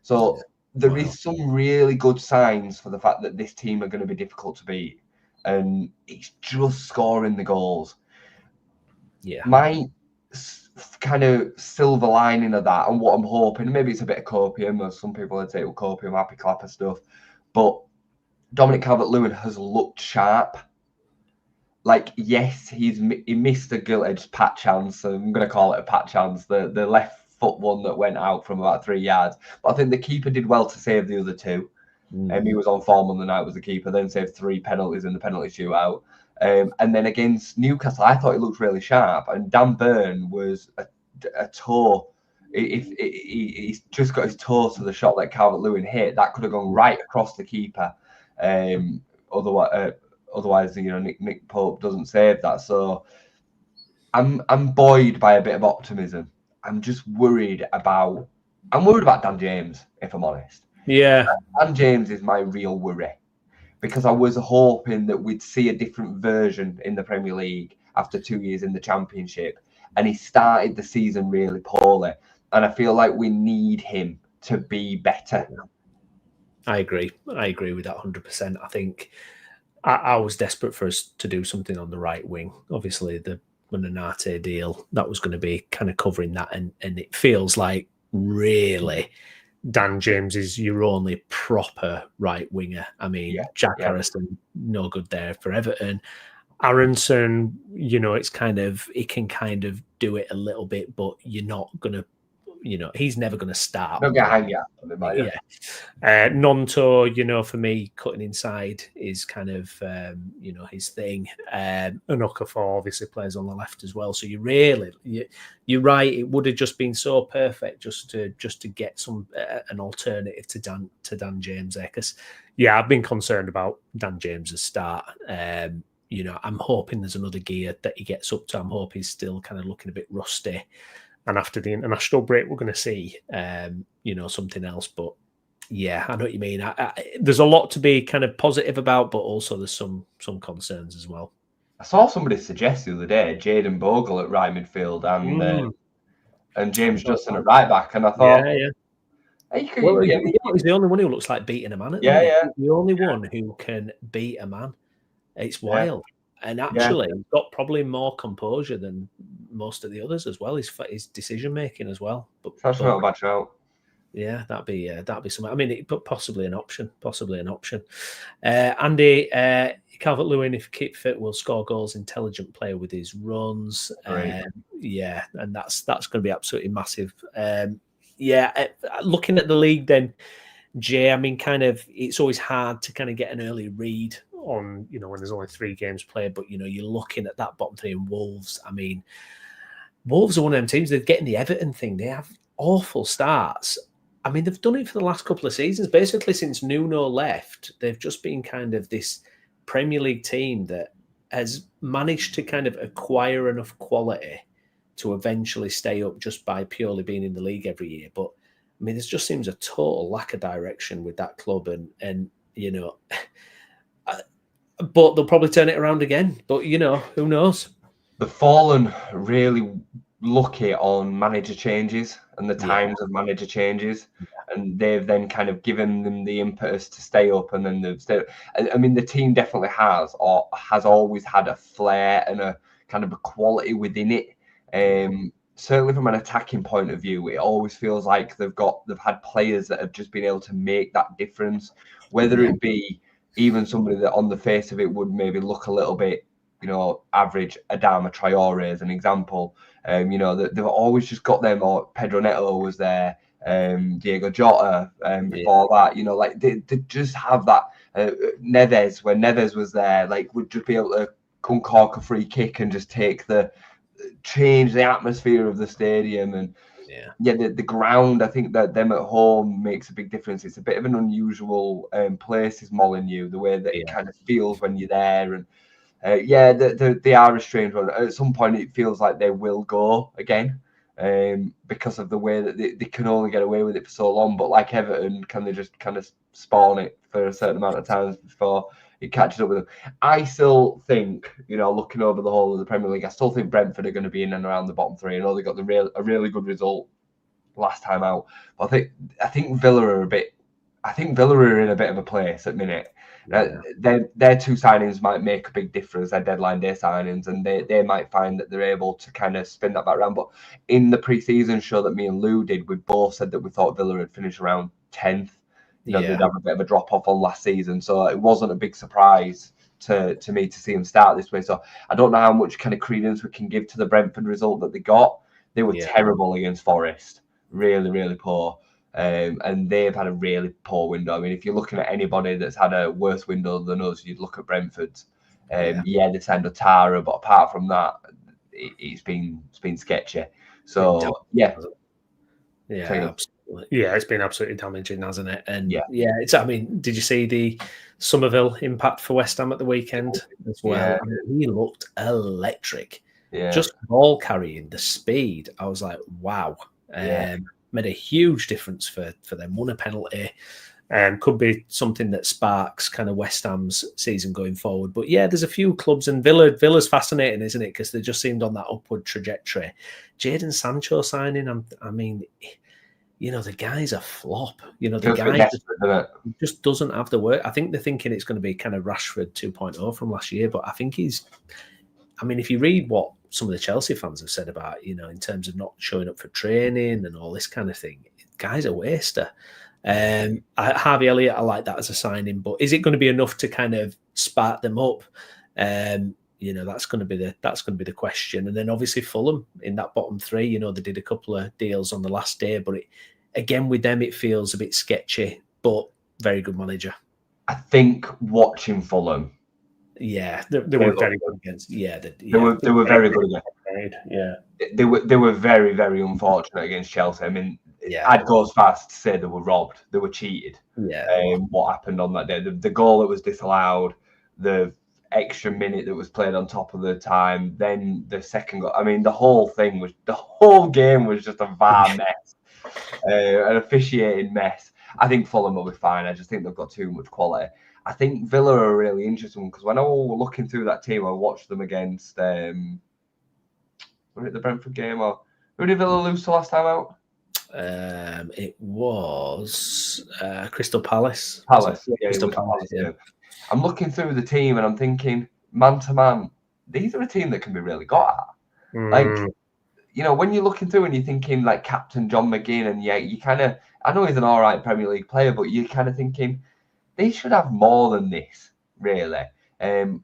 Speaker 2: So there is some really good signs for the fact that this team are going to be difficult to beat, and it's just scoring the goals.
Speaker 1: Yeah.
Speaker 2: My kind of silver lining of that, and what I'm hoping, maybe it's a bit of copium, as some people would say, copium, happy clapper stuff, but Dominic Calvert-Lewin has looked sharp. Like, yes, he missed a gilt-edged pat chance. So I'm going to call it a pat chance. The left foot one that went out from about 3 yards. But I think the keeper did well to save the other two. He was on form on the night, was the keeper, then saved 3 penalties in the penalty shootout. And then against Newcastle, I thought he looked really sharp. And Dan Burn was a toe. If he's just got his toe to the shot that Calvert-Lewin hit, that could have gone right across the keeper. Otherwise, Nick Pope doesn't save that. So I'm buoyed by a bit of optimism. I'm worried about Dan James, if I'm honest.
Speaker 1: Yeah.
Speaker 2: Dan James is my real worry, because I was hoping that we'd see a different version in the Premier League after 2 years in the Championship. And he started the season really poorly. And I feel like we need him to be better.
Speaker 1: I agree with that 100%. I think I was desperate for us to do something on the right wing. Obviously, the Mananate deal, that was going to be kind of covering that. And it feels like really Dan James is your only proper right winger. I mean, Jack Harrison, no good there for Everton. Aronson, it's kind of, he can kind of do it a little bit, but you're not going to, he's never going to start.
Speaker 2: Don't get hang out.
Speaker 1: Nonto, for me, cutting inside is kind of, his thing. And Okafor obviously plays on the left as well. So you're right. It would have just been so perfect just to get some an alternative to Dan James there. Because I've been concerned about Dan James's start. I'm hoping there's another gear that he gets up to. I'm hoping he's still kind of looking a bit rusty. And after the international break, we're going to see, something else. But I know what you mean. There's a lot to be kind of positive about, but also there's some concerns as well.
Speaker 2: I saw somebody suggest the other day Jayden Bogle at right midfield and James Justin at right back, and I thought,
Speaker 1: he's the only one who looks like beating a man. The only one who can beat a man. It's wild. And actually, he's got probably more composure than most of the others as well. His decision making as well. But
Speaker 2: that's not a bad shout.
Speaker 1: Yeah, that'd be something. I mean, possibly an option. Andy, Calvert-Lewin, if keep fit, will score goals. Intelligent player with his runs. And that's going to be absolutely massive. Looking at the league, then, Jay. I mean, kind of, it's always hard to kind of get an early read on, when there's only 3 games played, but you're looking at that bottom 3 and Wolves. I mean, Wolves are one of them teams. They're getting the Everton thing. They have awful starts. I mean, they've done it for the last couple of seasons. Basically, since Nuno left, they've just been kind of this Premier League team that has managed to kind of acquire enough quality to eventually stay up just by purely being in the league every year. But I mean, there just seems a total lack of direction with that club, and but they'll probably turn it around again. But who knows?
Speaker 2: They've fallen really lucky on manager changes and the times of manager changes, and they've then kind of given them the impetus to stay up, and then they've stayed. I mean, the team definitely has always had a flair and a kind of a quality within it. Certainly from an attacking point of view, it always feels like they've had players that have just been able to make that difference, whether it be even somebody that on the face of it would maybe look a little bit, average. Adama Traore as an example. They've always just got them, or Pedro Neto was there, Diego Jota, before that, they just have that. Neves, when Neves was there, would just be able to uncork a free kick and just change the atmosphere of the stadium. And the ground, I think that them at home makes a big difference. It's a bit of an unusual place, is Molineux, the way that it kind of feels when you're there. And they are a strange one. At some point, it feels like they will go again, because of the way that they can only get away with it for so long. But like Everton, can they just kind of spawn it for a certain amount of times before it catches up with them? I still think, looking over the whole of the Premier League, I still think Brentford are going to be in and around the bottom 3. I know they got a really good result last time out, but I think Villa are a bit I think Villa are in a bit of a place at minute. Their two signings might make a big difference, their deadline day signings, and they might find that they're able to kind of spin that back around. But in the pre-season show that me and Lou did, we both said that we thought Villa would finish around 10th. They'd have a bit of a drop off on last season, so it wasn't a big surprise to me to see them start this way. So I don't know how much kind of credence we can give to the Brentford result that they got. They were terrible against Forest, really, really poor. And they've had a really poor window. I mean, if you're looking at anybody that's had a worse window than us, you'd look at Brentford's. They signed Otara, but apart from that, it's been sketchy. So
Speaker 1: absolutely. Yeah, it's been absolutely damaging, hasn't it? And it's. I mean, did you see the Somerville impact for West Ham at the weekend as well?
Speaker 2: Yeah.
Speaker 1: I mean, he looked electric.
Speaker 2: Yeah.
Speaker 1: Just ball carrying, the speed. I was like, wow. Made a huge difference for them. Won a penalty. Could be something that sparks kind of West Ham's season going forward. But yeah, there's a few clubs, and Villa's fascinating, isn't it? Because they just seemed on that upward trajectory. Jadon Sancho signing, I mean, you know, the guy's a flop. You know, the guy just doesn't have the work. I think they're thinking it's going to be kind of Rashford 2.0 from last year, but I think if you read what some of the Chelsea fans have said about, you know, in terms of not showing up for training and all this kind of thing, guy's a waster. Harvey Elliott, I like that as a signing, but is it going to be enough to kind of spark them up? You know, that's going to be the question. And then obviously Fulham in that bottom three, you know, they did a couple of deals on the last day, but again with them it feels a bit sketchy, but very good manager.
Speaker 2: I think watching Fulham.
Speaker 1: Yeah, they were very good against.
Speaker 2: They were very good against.
Speaker 1: Yeah,
Speaker 2: they were very, very unfortunate against Chelsea. I mean, I'd go as far as to say they were robbed. They were cheated.
Speaker 1: Yeah.
Speaker 2: What happened on that day? The goal that was disallowed, the extra minute that was played on top of the time, then the second goal. I mean, the whole game was just a VAR mess, an officiating mess. I think Fulham will be fine. I just think they've got too much quality. I think Villa are a really interesting one because when I was looking through that team, I watched them against was it the Brentford game or who did Villa lose to last time out?
Speaker 1: It was Crystal Palace.
Speaker 2: Crystal Palace. Yeah. I'm looking through the team and I'm thinking, man to man, these are a team that can be really got at. Like, you know, when you're looking through and you're thinking like Captain John McGinn, and you kind of, I know he's an all right Premier League player, but you're kind of thinking they should have more than this, really.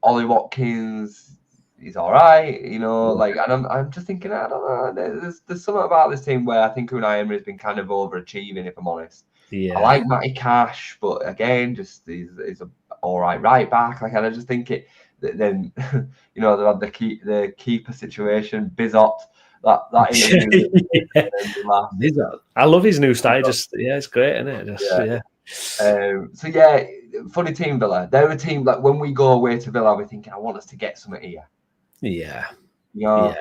Speaker 2: Ollie Watkins, he's all right, you know. Like, and I'm just thinking, I don't know. There's something about this team where I think Unai Emery has been kind of overachieving, if I'm honest.
Speaker 1: Yeah.
Speaker 2: I like Matty Cash, but again, just he's an all right back. Like, and I just think it. Then, you know, they had the keeper situation, Bizot. That interview.
Speaker 1: Bizot. I love his new style. It's great, isn't it?
Speaker 2: So funny team, Villa. They're a team like when we go away to Villa, we're thinking, I want us to get something here.
Speaker 1: Yeah.
Speaker 2: You know?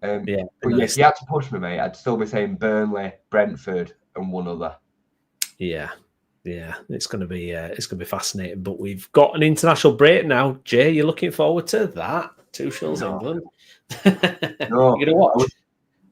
Speaker 2: But if you had to push me, mate, I'd still be saying Burnley, Brentford, and one other.
Speaker 1: Yeah. It's gonna be fascinating. But we've got an international break now. Jay, you're looking forward to that? Tuchel's England.
Speaker 2: No,
Speaker 1: you're gonna watch.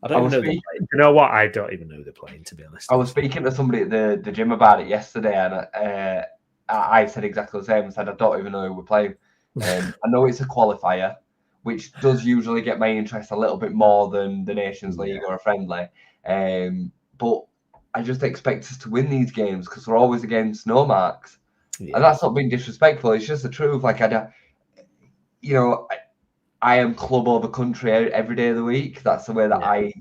Speaker 1: I don't even know they're playing. You know what? I don't even know they're playing, to be honest.
Speaker 2: I was speaking to somebody at the gym about it yesterday, and I said exactly the same. I said, I don't even know who we're playing. I know it's a qualifier, which does usually get my interest a little bit more than the Nations League or a friendly. But I just expect us to win these games because we're always against no marks. Yeah. And that's not being disrespectful. It's just the truth. Like, I am club over country every day of the week. That's the way that I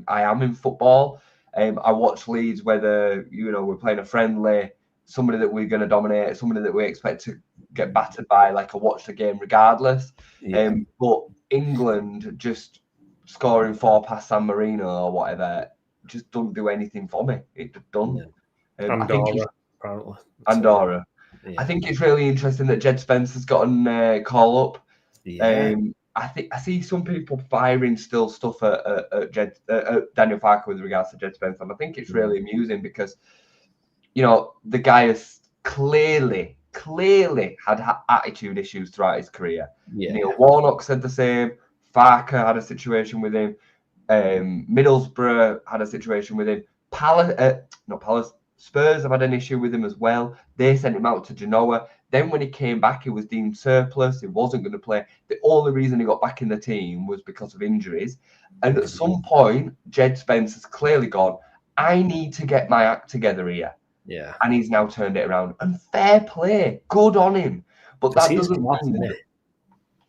Speaker 2: am in football. I watch Leeds, whether, you know, we're playing a friendly, somebody that we're going to dominate, somebody that we expect to get battered by. Like, I watch the game regardless. Yeah. But England just scoring 4 past San Marino or whatever just don't do anything for me. It doesn't.
Speaker 1: Andorra, apparently.
Speaker 2: Andorra. Yeah. I think it's really interesting that Jed Spencer's gotten call up. Yeah. I see some people firing still stuff at Daniel Farke with regards to Jed Spencer. And I think it's really amusing because, you know, the guy has clearly had attitude issues throughout his career. Yeah. Neil Warnock said the same. Farke had a situation with him. Middlesbrough had a situation with him. Spurs have had an issue with him as well. They sent him out to Genoa. Then when he came back, he was deemed surplus. He wasn't going to play. The only reason he got back in the team was because of injuries. And at some point, Jed Spence has clearly gone, I need to get my act together here.
Speaker 1: Yeah.
Speaker 2: And he's now turned it around. And fair play. Good on him. But that doesn't mean...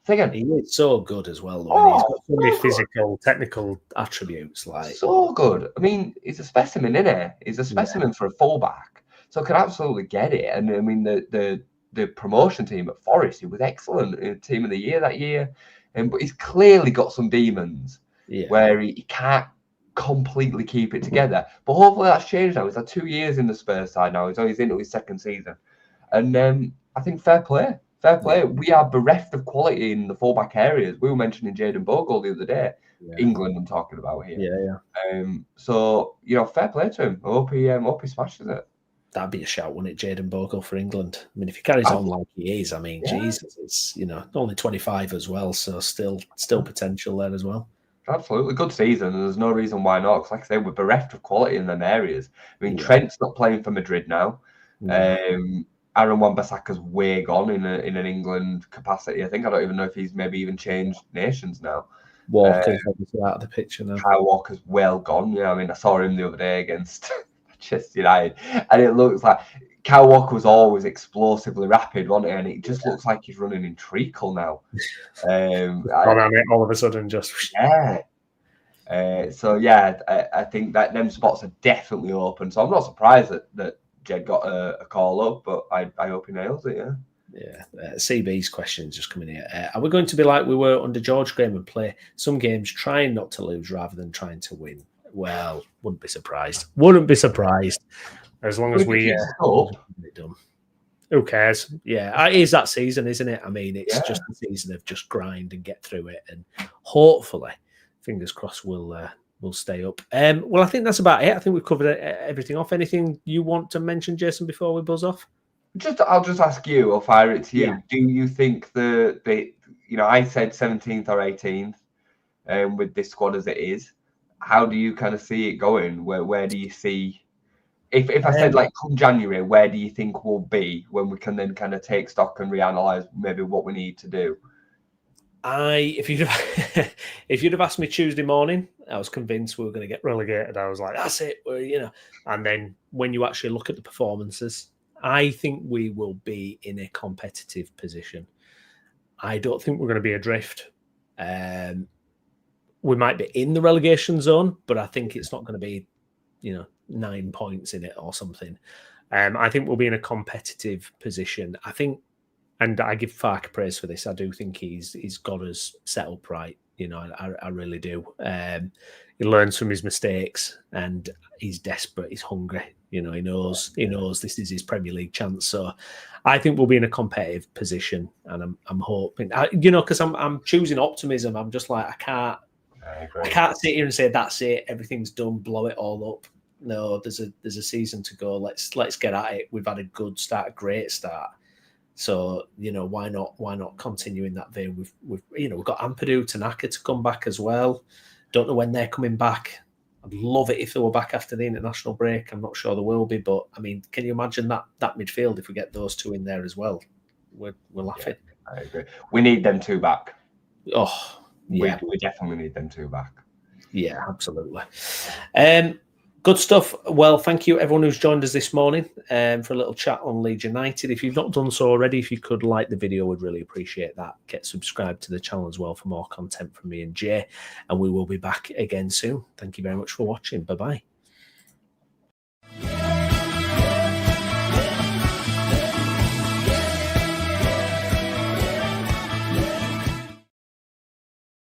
Speaker 1: He is so good as well, though. And he's got so many physical, technical attributes.
Speaker 2: So good. I mean, he's a specimen, isn't he? He's a specimen for a fullback. So can absolutely get it. And I mean, the promotion team at Forest, he was excellent. Team of the year that year. But he's clearly got some demons where he can't completely keep it together. But hopefully that's changed now. He's had 2 years in the Spurs side now. He's into his second season. And I think fair play. Fair play. Yeah. We are bereft of quality in the fullback areas. We were mentioning Jayden Bogle the other day. Yeah. England, I'm talking about here.
Speaker 1: Yeah.
Speaker 2: So fair play to him. I hope he smashes it.
Speaker 1: That'd be a shout, wouldn't it, Jayden Bogle for England? I mean, if he carries on like he is, I mean, Jesus, it's only 25 as well, so still potential there as well.
Speaker 2: Absolutely, good season. And there's no reason why not. Because like I say, we're bereft of quality in them areas. I mean, Trent's not playing for Madrid now. Aaron Wan-Bissaka's way gone in an England capacity. I don't even know if he's maybe even changed nations now.
Speaker 1: Walker's obviously out of the picture now.
Speaker 2: Kyle Walker's well gone. Yeah, I mean, I saw him the other day against Manchester United, and it looks like Kyle Walker was always explosively rapid, wasn't he? And it just looks like he's running in treacle now.
Speaker 1: All of a sudden, just
Speaker 2: I think that them spots are definitely open. So I'm not surprised that Jed got a call up, but I hope he nails it,
Speaker 1: CB's questions just coming here. Are we going to be like we were under George Graham and play some games trying not to lose rather than trying to win? Well, wouldn't be surprised. As long as we get it done. Who cares? Yeah, it is that season, isn't it? I mean, it's just a season of just grind and get through it. And hopefully, fingers crossed, we'll stay up. Well, I think that's about it. I think we've covered everything off. Anything you want to mention, Jason, before we buzz off?
Speaker 2: I'll just ask you. I'll fire it to you.
Speaker 1: Yeah.
Speaker 2: Do you think I said 17th or 18th, with this squad as it is? How do you kind of see it going? Where do you see? If I said like come January, where do you think we'll be when we can then kind of take stock and reanalyze maybe what we need to do?
Speaker 1: If you'd have asked me Tuesday morning, I was convinced we were going to get relegated. I was like, that's it. And then when you actually look at the performances, I think we will be in a competitive position. I don't think we're going to be adrift. We might be in the relegation zone, but I think it's not going to be, 9 points in it or something. I think we'll be in a competitive position. I think. And I give Farke praise for this. I do think he's got us set up right. I really do. He learns from his mistakes, and he's desperate. He's hungry. He knows this is his Premier League chance. So I think we'll be in a competitive position, and I'm hoping. Because I'm choosing optimism. I'm just like I can't sit here and say that's it. Everything's done. Blow it all up. No, there's a season to go. Let's get at it. We've had a good start, a great start. So, why not continue in that vein? We've got Ampadu, Tanaka to come back as well. Don't know when they're coming back. I'd love it if they were back after the international break. I'm not sure they will be, but I mean, can you imagine that midfield if we get those two in there as well? We're laughing.
Speaker 2: Yeah, I agree. We need them two back.
Speaker 1: Oh, yeah.
Speaker 2: We definitely need them two back.
Speaker 1: Yeah, absolutely. Good stuff. Well, thank you everyone who's joined us this morning for a little chat on Leeds United. If you've not done so already, if you could like the video, we'd really appreciate that. Get subscribed to the channel as well for more content from me and Jay. And we will be back again soon. Thank you very much for watching. Bye-bye.